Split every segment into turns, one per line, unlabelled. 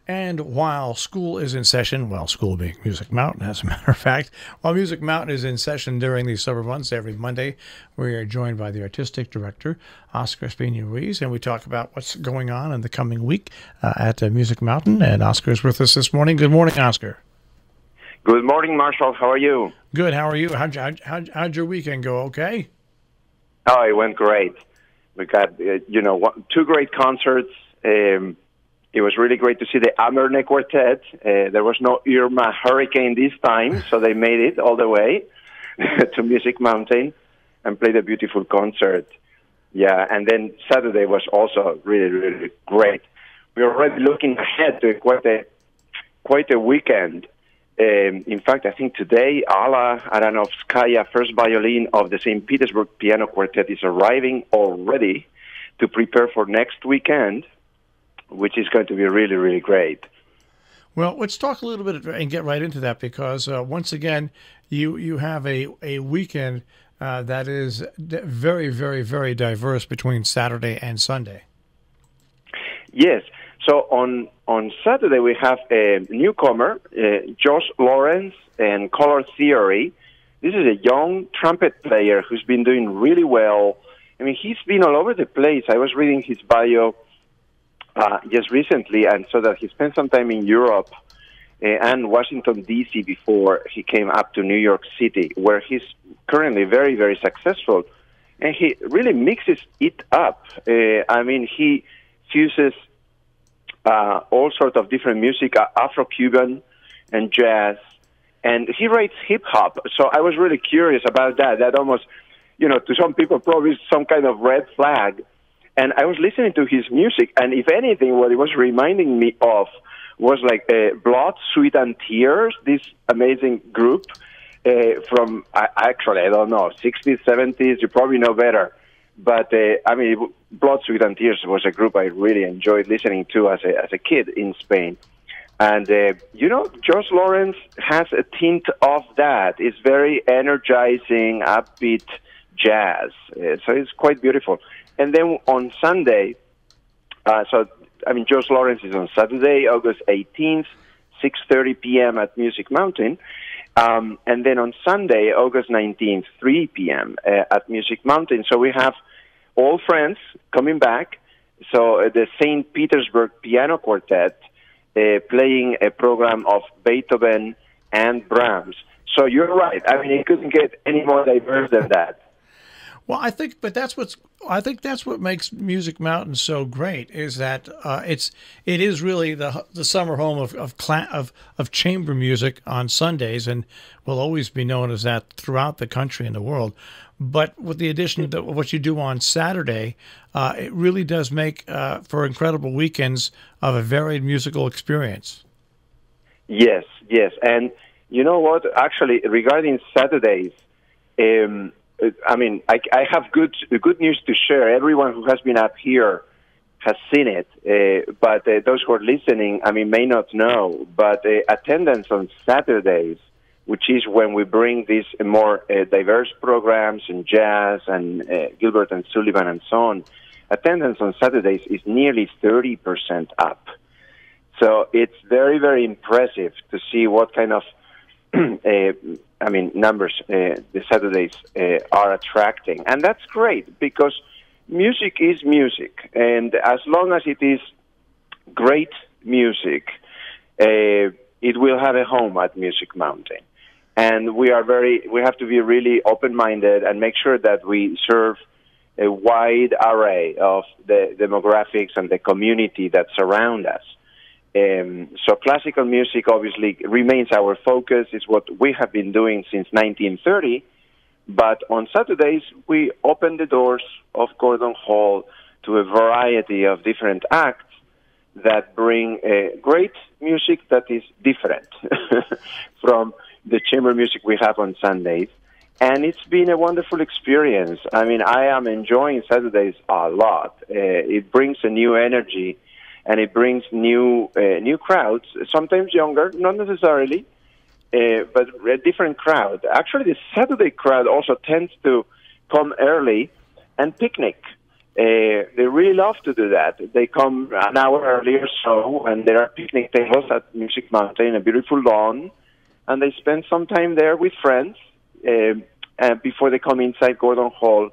And while school is in session, well, school being Music Mountain, as a matter of fact, while Music Mountain is in session during these summer months, every Monday, we are joined by the artistic director, Oskar Espina Ruiz, and we talk about what's going on in the coming week at Music Mountain. And Oskar is with us this morning. Good morning, Oskar.
Good morning, Marshall. How are you?
Good. How are you? How'd your weekend go? Okay?
Oh, it went great. We got, two great concerts. It was really great to see the Amerne Quartet. There was no Irma hurricane this time, so they made it all the way to Music Mountain and played a beautiful concert. Yeah, and then Saturday was also really, really great. We're already looking ahead to quite a weekend. In fact, I think today, Alla Aranovskaya, first violin of the St. Petersburg Piano Quartet, is arriving already to prepare for next weekend, which is going to be really, really great.
Well, let's talk a little bit and get right into that because, once again, you have a weekend that is very, very, very diverse between Saturday and Sunday.
Yes. So on Saturday, we have a newcomer, Josh Lawrence, and Color Theory. This is a young trumpet player who's been doing really well. I mean, he's been all over the place. I was reading his bio just recently, and so that he spent some time in Europe and Washington, D.C. before he came up to New York City, where he's currently very, very successful. And he really mixes it up. He fuses all sorts of different music, Afro-Cuban and jazz, and he writes hip-hop. So I was really curious about that. That almost, to some people probably some kind of red flag. And I was listening to his music, and if anything, what it was reminding me of was like Blood, Sweat, and Tears, this amazing group from, actually, I don't know, 60s, 70s, you probably know better. But, Blood, Sweat, and Tears was a group I really enjoyed listening to as a kid in Spain. And, Josh Lawrence has a tint of that. It's very energizing, upbeat jazz. So it's quite beautiful. And then on Sunday, Josh Lawrence is on Saturday, August 18th, 6:30 p.m. at Music Mountain. And then on Sunday, August 19th, 3 p.m. At Music Mountain. So we have all friends coming back. So the St. Petersburg Piano Quartet playing a program of Beethoven and Brahms. So you're right. I mean, it couldn't get any more diverse than that.
Well, I think that's what makes Music Mountain so great is that it is really the summer home of chamber music on Sundays, and will always be known as that throughout the country and the world. But with the addition of what you do on Saturday, it really does make for incredible weekends of a varied musical experience.
Yes, and you know what? Actually, regarding Saturdays. I have good news to share. Everyone who has been up here has seen it, but those who are listening, may not know. But attendance on Saturdays, which is when we bring these more diverse programs in jazz and Gilbert and Sullivan and so on, attendance on Saturdays is nearly 30% up. So it's very, very impressive to see what kind of numbers the Saturdays are attracting. And that's great because music is music. And as long as it is great music, it will have a home at Music Mountain. And we have to be really open-minded and make sure that we serve a wide array of the demographics and the community that surround us. So classical music obviously remains our focus. It's what we have been doing since 1930. But on Saturdays, we open the doors of Gordon Hall to a variety of different acts that bring great music that is different from the chamber music we have on Sundays. And it's been a wonderful experience. I am enjoying Saturdays a lot. It brings a new energy. And it brings new crowds, sometimes younger, not necessarily, but a different crowd. Actually, the Saturday crowd also tends to come early and picnic They really love to do that. They come an hour early or so, and there are picnic tables at Music Mountain, a beautiful lawn, and they spend some time there with friends before they come inside Gordon Hall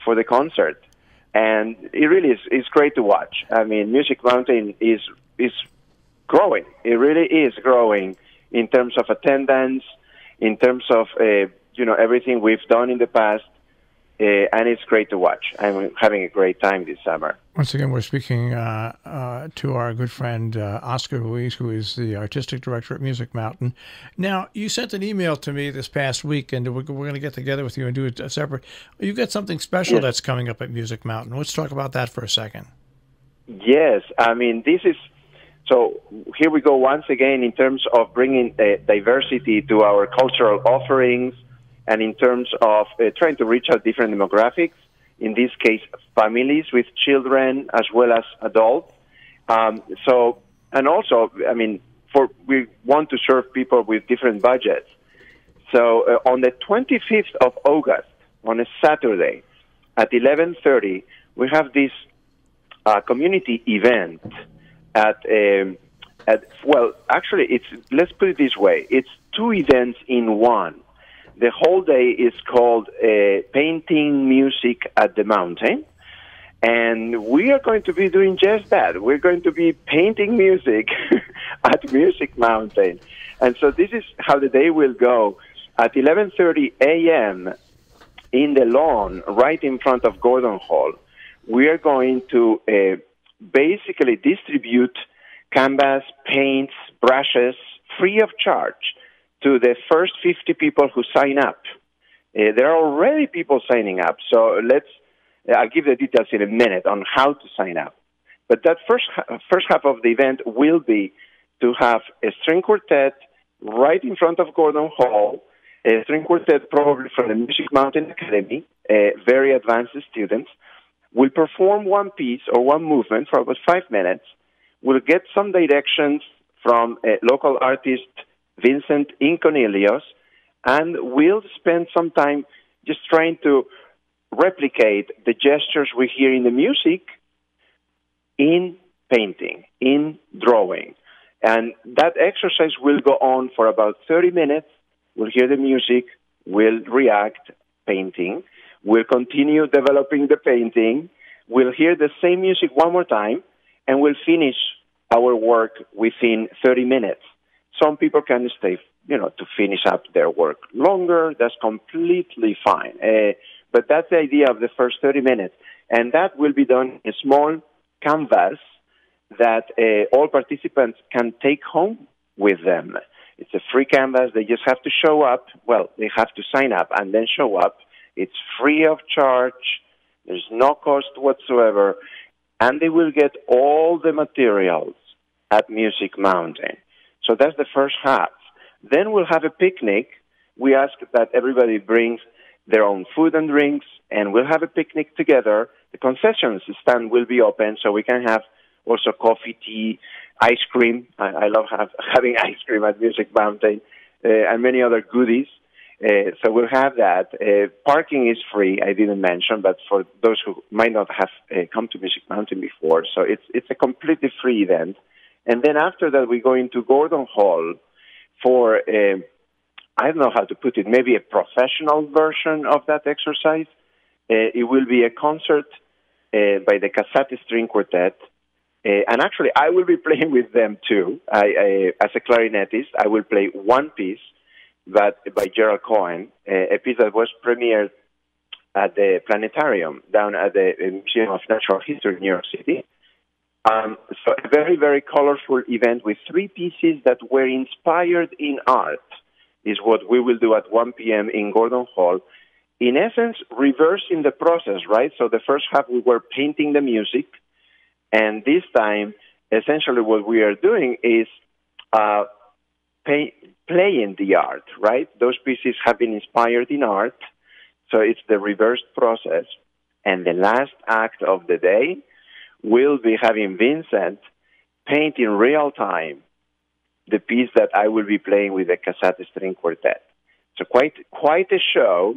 for the concert. And it really is great to watch. I mean, Music Mountain is growing. It really is growing in terms of attendance, in terms of everything we've done in the past. And it's great to watch. I'm having a great time this summer.
Once again, we're speaking to our good friend Oskar Ruiz, who is the artistic director at Music Mountain. Now, you sent an email to me this past week, and we're going to get together with you and do it separate. You've got something special that's coming up at Music Mountain. Let's talk about that for a second.
Yes. I mean, so here we go once again in terms of bringing diversity to our cultural offerings, and in terms of trying to reach out different demographics, in this case, families with children as well as adults. And also, I mean, we want to serve people with different budgets. So on the 25th of August, on a Saturday, at 11:30, we have this community event let's put it this way. It's two events in one. The whole day is called Painting Music at the Mountain, and we are going to be doing just that. We're going to be painting music at Music Mountain. And so this is how the day will go. At 11:30 a.m. in the lawn right in front of Gordon Hall, we are going to basically distribute canvas, paints, brushes, free of charge to the first 50 people who sign up. There are already people signing up, so I'll give the details in a minute on how to sign up. But that first half of the event will be to have a string quartet right in front of Gordon Hall, a string quartet probably from the Music Mountain Academy, very advanced students. We'll perform one piece or one movement for about 5 minutes. We'll get some directions from a local artist, Vincent Inconelios, and we'll spend some time just trying to replicate the gestures we hear in the music in painting, in drawing. And that exercise will go on for about 30 minutes. We'll hear the music, we'll react, painting. We'll continue developing the painting. We'll hear the same music one more time, and we'll finish our work within 30 minutes. Some people can stay, to finish up their work longer. That's completely fine. But that's the idea of the first 30 minutes. And that will be done in a small canvas that all participants can take home with them. It's a free canvas. They just have to show up. Well, they have to sign up and then show up. It's free of charge. There's no cost whatsoever. And they will get all the materials at Music Mountain. So that's the first half. Then we'll have a picnic. We ask that everybody brings their own food and drinks, and we'll have a picnic together. The concessions stand will be open, so we can have also coffee, tea, ice cream. I love having ice cream at Music Mountain, and many other goodies. So we'll have that. Parking is free, I didn't mention, but for those who might not have come to Music Mountain before, so it's a completely free event. And then after that, we go into Gordon Hall for, I don't know how to put it, maybe a professional version of that exercise. It will be a concert by the Casate String Quartet. And actually, I will be playing with them, too. As a clarinetist, I will play one piece by Gerald Cohen, a piece that was premiered at the Planetarium down at the Museum of Natural History in New York City. So a very, very colorful event with 3 pieces that were inspired in art is what we will do at 1 p.m. in Gordon Hall. In essence, reversing the process, right? So the first half we were painting the music, and this time, essentially what we are doing is playing the art, right? Those pieces have been inspired in art, so it's the reversed process. And the last act of the day will be having Vincent paint in real time the piece that I will be playing with the Casate String Quartet. So quite a show.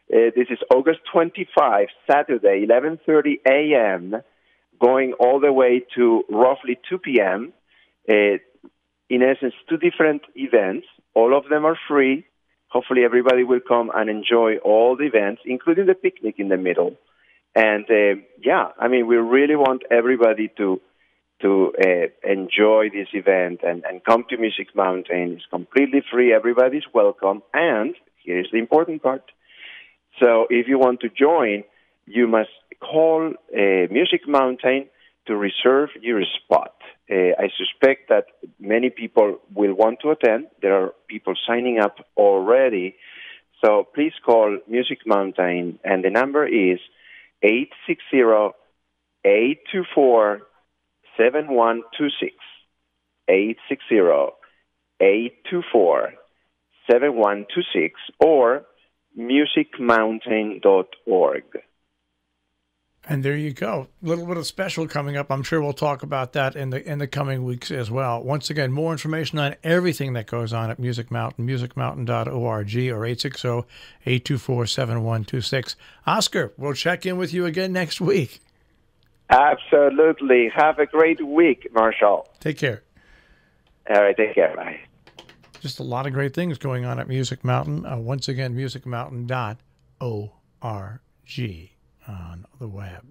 This is August 25, Saturday, 11:30 a.m., going all the way to roughly 2 p.m. In essence, 2 different events. All of them are free. Hopefully everybody will come and enjoy all the events, including the picnic in the middle. And, we really want everybody to enjoy this event and come to Music Mountain. It's completely free. Everybody's welcome. And here's the important part. So if you want to join, you must call Music Mountain to reserve your spot. I suspect that many people will want to attend. There are people signing up already. So please call Music Mountain, and the number is 860-824-7126. 860-824-7126, or musicmountain.org.
And there you go. A little bit of special coming up. I'm sure we'll talk about that in the coming weeks as well. Once again, more information on everything that goes on at Music Mountain, musicmountain.org, or 860-824-7126. Oscar, we'll check in with you again next week.
Absolutely. Have a great week, Marshall.
Take care.
All right, take care. Bye.
Just a lot of great things going on at Music Mountain. Once again, musicmountain.org on the web.